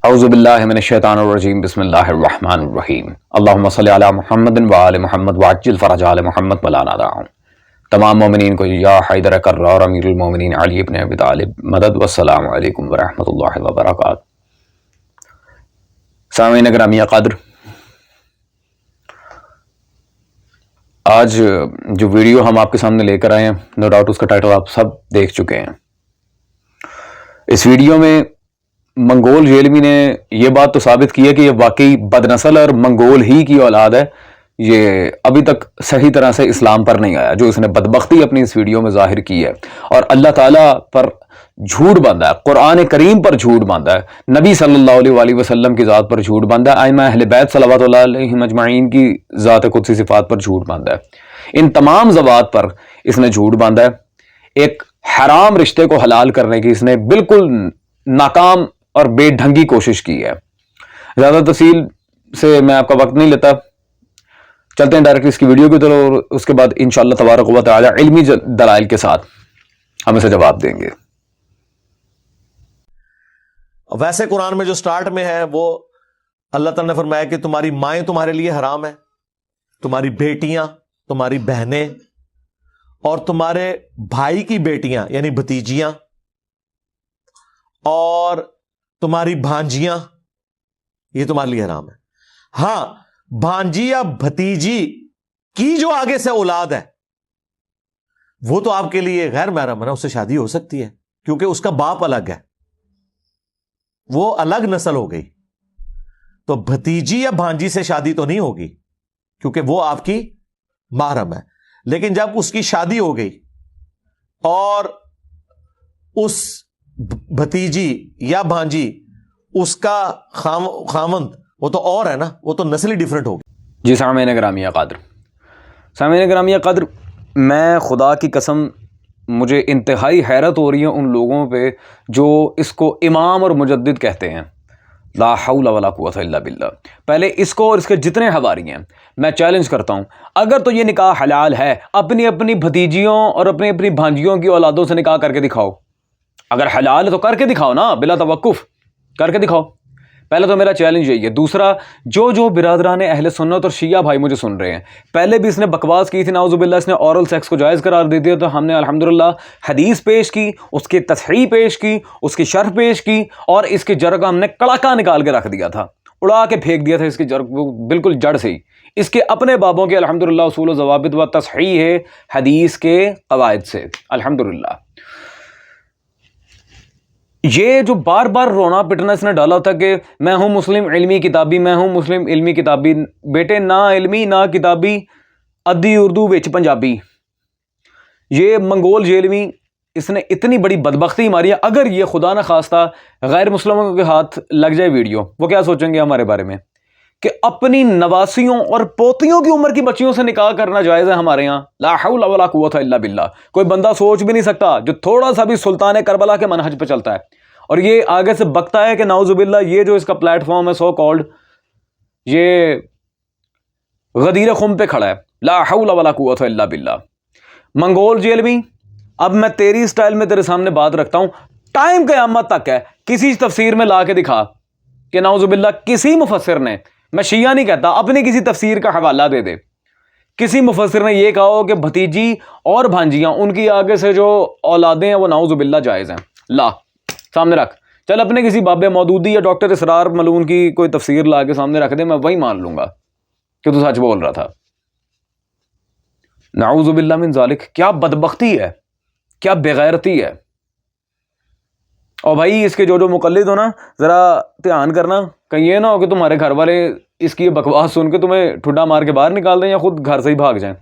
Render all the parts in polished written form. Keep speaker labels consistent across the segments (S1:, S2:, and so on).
S1: اعوذ باللہ من الشیطان الرجیم بسم اللہ الرحمن الرحیم اللہم صلی علی محمد وآل محمد وعجل فرج آل محمد ولا نادعهم تمام مومنین کو یا حیدر کرار امیر المومنین علی ابن ابی طالب مدد والسلام علیکم ورحمۃ اللہ وبرکاتہ۔ سامعین گرامی قدر، آج جو ویڈیو ہم آپ کے سامنے لے کر آئے ہیں، نو ڈاؤٹ اس کا ٹائٹل آپ سب دیکھ چکے ہیں۔ اس ویڈیو میں منگول جیلمی نے یہ بات تو ثابت کی ہے کہ یہ واقعی بد نسل اور منگول ہی کی اولاد ہے۔ یہ ابھی تک صحیح طرح سے اسلام پر نہیں آیا، جو اس نے بدبختی اپنی اس ویڈیو میں ظاہر کی ہے، اور اللہ تعالیٰ پر جھوٹ باندھا ہے، قرآن کریم پر جھوٹ باندھا ہے، نبی صلی اللہ علیہ وآلہ وسلم کی ذات پر جھوٹ باندھا ہے، ائمہ اہل بیت صلوات اللہ علیہم اجمعین کی ذات قدسی صفات پر جھوٹ باندھا ہے۔ ان تمام ذوات پر اس نے جھوٹ باندھا ہے۔ ایک حرام رشتے کو حلال کرنے کی اس نے بالکل ناکام اور بے ڈھنگی کوشش کی ہے۔ زیادہ تفصیل سے میں آپ کا وقت نہیں لیتا، چلتے ہیں ڈائریکٹ اس کی ویڈیو کی طرف، اور اس کے بعد انشاءاللہ تبارک و تعالی علمی دلائل کے ساتھ ہم اسے جواب دیں گے۔
S2: ویسے قرآن میں جو سٹارٹ میں ہے وہ اللہ تعالیٰ نے فرمایا کہ تمہاری مائیں تمہارے لیے حرام ہے، تمہاری بیٹیاں، تمہاری بہنیں، اور تمہارے بھائی کی بیٹیاں یعنی بھتیجیاں، اور تمہاری بھانجیاں، یہ تمہارے لیے حرام ہے۔ ہاں، بھانجی یا بھتیجی کی جو آگے سے اولاد ہے وہ تو آپ کے لیے غیر محرم ہے نا، اس سے شادی ہو سکتی ہے کیونکہ اس کا باپ الگ ہے، وہ الگ نسل ہو گئی۔ تو بھتیجی یا بھانجی سے شادی تو نہیں ہوگی کیونکہ وہ آپ کی محرم ہے، لیکن جب اس کی شادی ہو گئی اور اس بھتیجی یا بھانجی اس کا خامند، وہ تو اور ہے نا، وہ تو نسل ہی ڈیفرنٹ ہوگی۔
S1: جی سامعین گرامی قدر، سامعین گرامی قدر، میں خدا کی قسم مجھے انتہائی حیرت ہو رہی ہے ان لوگوں پہ جو اس کو امام اور مجدد کہتے ہیں۔ لا حول ولا قوت الا باللہ۔ پہلے اس کو اور اس کے جتنے حواری ہیں میں چیلنج کرتا ہوں، اگر تو یہ نکاح حلال ہے، اپنی اپنی بھتیجیوں اور اپنی اپنی بھانجیوں کی اولادوں سے نکاح کر کے دکھاؤ۔ اگر حلال ہے تو کر کے دکھاؤ نا، بلا توقف کر کے دکھاؤ۔ پہلے تو میرا چیلنج یہی ہے۔ دوسرا، جو برادران اہل سنت اور شیعہ بھائی مجھے سن رہے ہیں، پہلے بھی اس نے بکواس کی تھی، نعوذ باللہ، اس نے اورل سیکس کو جائز قرار دے دیا، تو ہم نے الحمدللہ حدیث پیش کی، اس کی تصحیح پیش کی، اس کی شرح پیش کی، اور اس کے جڑ کا ہم نے کڑاکا نکال کے رکھ دیا تھا، اڑا کے پھینک دیا تھا اس کی جڑ کو بالکل جڑ سے ہی۔ اس کے اپنے بابوں کے الحمدللہ اصول و ضوابط و تصحیح ہے حدیث کے قواعد سے الحمدللہ۔ یہ جو بار بار رونا پٹنا اس نے ڈالا تھا کہ میں ہوں مسلم علمی کتابی، میں ہوں مسلم علمی کتابی، بیٹے نہ علمی نہ کتابی، ادھی اردو وچ پنجابی۔ یہ منگول جیلمی اس نے اتنی بڑی بدبختی ماری ہے، اگر یہ خدا نہ خواستہ غیر مسلموں کے ہاتھ لگ جائے ویڈیو، وہ کیا سوچیں گے ہمارے بارے میں کہ اپنی نواسیوں اور پوتیوں کی عمر کی بچیوں سے نکاح کرنا جائز ہے ہمارے ہاں؟ لا حول ولا قوت الا باللہ۔ کوئی بندہ سوچ بھی نہیں سکتا جو تھوڑا سا بھی سلطان کربلا کے منہج پہ چلتا ہے، اور یہ آگے سے بکتا ہے کہ نعوذ باللہ یہ جو اس کا پلیٹ فارم ہے سو کالڈ، یہ غدیر خم پہ کھڑا ہے۔ لا حول ولا قوت الا باللہ۔ منگول جیلمی، اب میں تیری سٹائل میں تیرے سامنے بات رکھتا ہوں، ٹائم قیامت تک ہے، کسی تفسیر میں لا کے دکھا کہ نعوذ باللہ کسی مفسر نے، میں شیعہ نہیں کہتا، اپنی کسی تفسیر کا حوالہ دے دے، کسی مفسر نے یہ کہا ہو کہ بھتیجی اور بھانجیاں ان کی آگے سے جو اولادیں ہیں وہ نعوذ باللہ جائز ہیں، لا سامنے رکھ، چل اپنے کسی باب مودودی یا ڈاکٹر اسرار ملون کی کوئی تفسیر لا کے سامنے رکھ دے، میں وہی مان لوں گا کہ تو سچ بول رہا تھا۔ نعوذ باللہ من ذالک۔ کیا بدبختی ہے، کیا بغیرتی ہے۔ اور بھائی اس کے جو مقلد ہو نا، ذرا دھیان کرنا، کہیں یہ نہ ہو کہ تمہارے گھر والے اس کی بکواس سن کے تمہیں ٹھڈا مار کے باہر نکال دیں یا خود گھر سے ہی بھاگ جائیں۔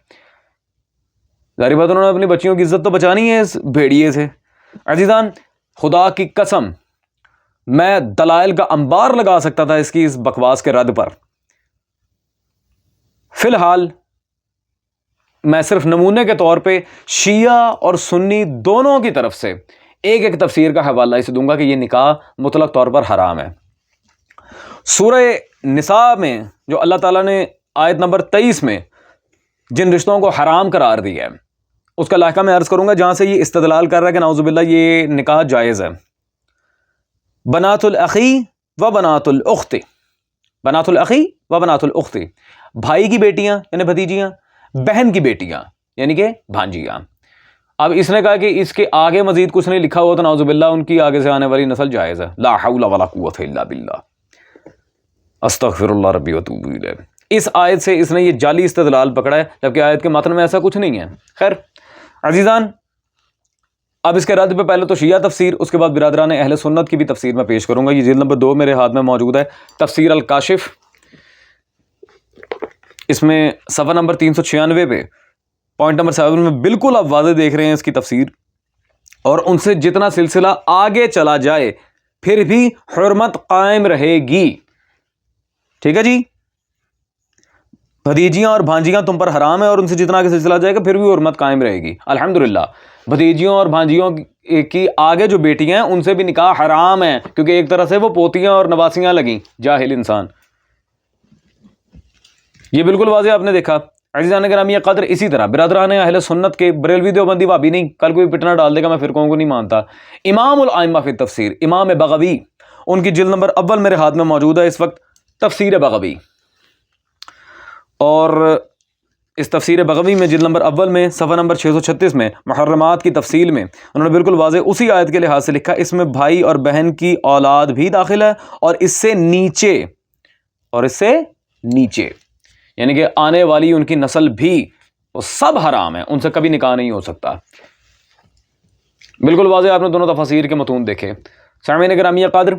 S1: ظاہری بات انہوں نے اپنی بچیوں کی عزت تو بچانی ہے اس بھیڑیے سے۔ عزیزان، خدا کی قسم میں دلائل کا انبار لگا سکتا تھا اس کی اس بکواس کے رد پر۔ فی الحال میں صرف نمونے کے طور پہ شیعہ اور سنی دونوں کی طرف سے ایک ایک تفسیر کا حوالہ اسے دوں گا کہ یہ نکاح مطلق طور پر حرام ہے۔ سورہ نساء میں جو اللہ تعالیٰ نے آیت نمبر 23 میں جن رشتوں کو حرام قرار دیا ہے، اس کا لاحقہ میں عرض کروں گا جہاں سے یہ استدلال کر رہا ہے کہ نعوذ باللہ یہ نکاح جائز ہے۔ بنات الاخی و بنات الاخت، بنات الاخی و بنات الاخت، بھائی کی بیٹیاں یعنی بھتیجیاں، بہن کی بیٹیاں یعنی کہ بھانجیاں۔ اب اس نے کہا کہ اس کے آگے مزید کچھ نہیں لکھا ہوا تو نعوذ باللہ ان کی آگے سے آنے والی نسل جائز ہے۔ لا حول ولا قوت الا باللہ، استغفر اللہ ربی واتوب الیہ۔ اس آیت سے اس نے یہ جعلی استدلال پکڑا ہے، جبکہ آیت کے متن میں ایسا کچھ نہیں ہے۔ خیر عزیزان، اب اس کے رد پہ پہلے تو شیعہ تفسیر، اس کے بعد برادران اہل سنت کی بھی تفسیر میں پیش کروں گا۔ یہ جلد نمبر 2 میرے ہاتھ میں موجود ہے، تفسیر الکاشف، اس میں صفحہ نمبر 396 پہ پوائنٹ نمبر 7 میں بالکل آپ واضح دیکھ رہے ہیں اس کی تفسیر، اور ان سے جتنا سلسلہ آگے چلا جائے پھر بھی حرمت قائم رہے گی۔ ٹھیک ہے جی، بھتیجیاں اور بھانجیاں تم پر حرام ہے، اور ان سے جتنا آگے سلسلہ جائے گا پھر بھی حرمت قائم رہے گی۔ الحمدللہ بھتیجیوں اور بھانجیوں کی آگے جو بیٹیاں ہیں ان سے بھی نکاح حرام ہے، کیونکہ ایک طرح سے وہ پوتیاں اور نواسیاں لگیں۔ جاہل انسان، یہ بالکل واضح آپ نے دیکھا۔ عزیزان گرامی قدر، اسی طرح برادران اہل سنت کے بریلوی دیوبندی وہابی نہیں، کل کوئی پٹنا ڈال دے گا میں فرقوں کو نہیں مانتا، امام الائمہ فی تفسیر، امام بغوی، ان کی جلد نمبر اول میرے ہاتھ میں موجود ہے اس وقت، تفسیر بغوی، اور اس تفسیر بغوی میں جلد نمبر اول میں صفحہ نمبر 636 میں محرمات کی تفصیل میں انہوں نے بالکل واضح اسی آیت کے لحاظ سے لکھا، اس میں بھائی اور بہن کی اولاد بھی داخل ہے، اور اس سے نیچے یعنی کہ آنے والی ان کی نسل بھی، وہ سب حرام ہے، ان سے کبھی نکاح نہیں ہو سکتا۔ بالکل واضح آپ نے دونوں تفاسیر کے متون دیکھے۔ سامعین گرامی قدر،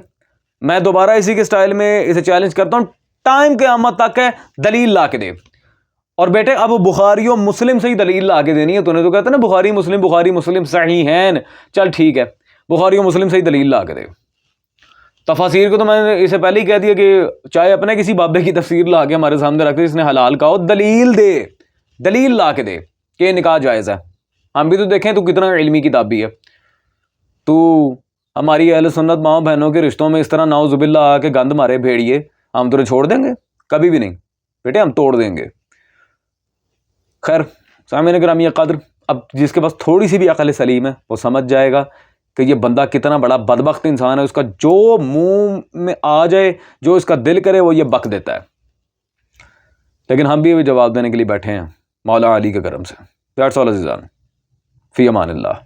S1: میں دوبارہ اسی کے سٹائل میں اسے چیلنج کرتا ہوں، ٹائم قیامت تک ہے دلیل لا کے دے، اور بیٹے اب بخاری و مسلم سے ہی دلیل لا کے دینی ہے۔ تو نے تو کہتا ہے نا بخاری مسلم صحیحین، چل ٹھیک ہے بخاری و مسلم سے ہی دلیل لا کے دے۔ تفاسیر کو تو میں نے اسے پہلے ہی کہہ دیا کہ چاہے اپنے کسی بابے کی تفسیر لا کے ہمارے سامنے رکھ دے، اس نے حلال کہا ہو، دلیل لا کے دے کہ یہ نکاح جائز ہے۔ ہم بھی تو دیکھیں تو کتنا علمی کتابی ہے، تو ہماری اہل سنت ماؤں بہنوں کے رشتوں میں اس طرح نعوذ باللہ آ کے گند مارے بھیڑیے، ہم تو چھوڑ دیں گے؟ کبھی بھی نہیں بیٹے، ہم توڑ دیں گے۔ خیر سامعین گرامی قدر، اب جس کے پاس تھوڑی سی بھی عقل سلیم ہے وہ سمجھ جائے گا کہ یہ بندہ کتنا بڑا بدبخت انسان ہے، اس کا جو منہ میں آ جائے، جو اس کا دل کرے وہ یہ بک دیتا ہے۔ لیکن ہم بھی ابھی جواب دینے کے لیے بیٹھے ہیں مولا علی کے کرم سے۔ پیار سوال عزیزان، فی امان اللہ۔